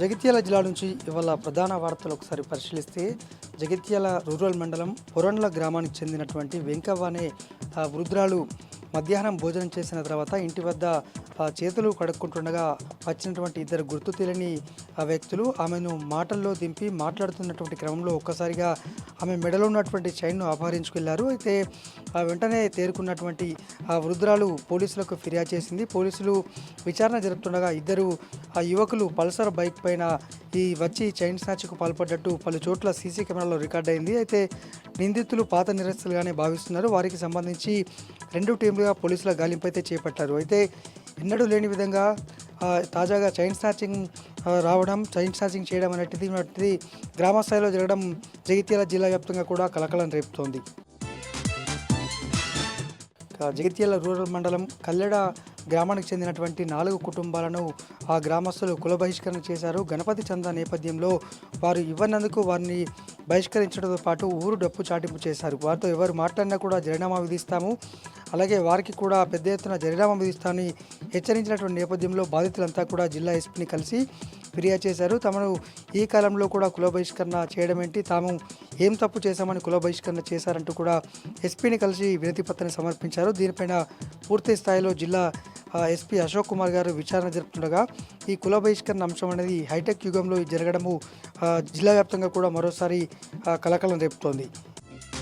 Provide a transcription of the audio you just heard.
జగిత్యాల జిల్లా నుంచి ఇవాళ ప్రధాన వార్తలు ఒకసారి పరిశీలిస్తే జగిత్యాల రూరల్ మండలం పొరండ్ల గ్రామానికి చెందినటువంటి వెంకవ్వ అనే వృద్ధురాలు మధ్యాహ్నం భోజనం చేసిన తర్వాత ఇంటి వద్ద చేతులు కడుక్కుంటుండగా వచ్చినటువంటి ఇద్దరు గుర్తు తెలియని వ్యక్తులు ఆమెను మాటల్లో దింపి మాట్లాడుతున్నటువంటి క్రమంలో ఒక్కసారిగా ఆమె మెడలో ఉన్నటువంటి చైన్ను అపహరించుకెళ్లారు. అయితే వెంటనే తేరుకున్నటువంటి వృద్ధురాలు పోలీసులకు ఫిర్యాదు చేసింది. పోలీసులు విచారణ జరుపుతుండగా ఇద్దరు యువకులు పల్సర్ బైక్ పైన వచ్చి చైన్ స్నాచ్కు పాల్పడ్డట్టు పలు చోట్ల సీసీ కెమెరాలో రికార్డ్ అయింది. అయితే నిందితులు పాత నిరస్తులుగానే భావిస్తున్నారు. వారికి సంబంధించి 2 టీంలుగా పోలీసుల గాలింపు అయితే చేపట్టారు. అయితే ఎన్నడూ లేని విధంగా తాజాగా చైన్ స్నాచింగ్ చేయడం అనేటిది గ్రామ స్థాయిలో జరగడం జగిత్యాల జిల్లా వ్యాప్తంగా కూడా కలకలం రేపుతోంది. జగిత్యాల రూరల్ మండలం కల్లెడ గ్రామానికి చెందినటువంటి 4 కుటుంబాలను ఆ గ్రామస్తులు కుల బహిష్కరణ చేశారు. గణపతి చందా నేపథ్యంలో వారు ఇవ్వనందుకు వారిని బహిష్కరించడంతో పాటు ఊరు డప్పు చాటింపు చేశారు. వారితో ఎవరు మాట్లాడినా కూడా జరినామా విధిస్తాము, అలాగే వారికి కూడా పెద్ద ఎత్తున జరినామా విధిస్తామని హెచ్చరించినటువంటి నేపథ్యంలో బాధితులంతా కూడా జిల్లా ఎస్పీని కలిసి ఫిర్యాదు చేశారు. తమను ఈ కాలంలో కూడా కుల బహిష్కరణ చేయడం ఏంటి, తాము ఏం తప్పు చేశామని కుల బహిష్కరణ చేశారంటూ కూడా ఎస్పీని కలిసి వినతి పత్రాన్ని సమర్పించారు. దీనిపైన పూర్తి స్థాయిలో జిల్లా ఎస్పీ అశోక్ కుమార్ గారు విచారణ జరుపుతుండగా ఈ కుల బహిష్కరణ అంశం అనేది హైటెక్ యుగంలో జరగడము జిల్లా వ్యాప్తంగా కూడా మరోసారి కలకలం రేపుతోంది.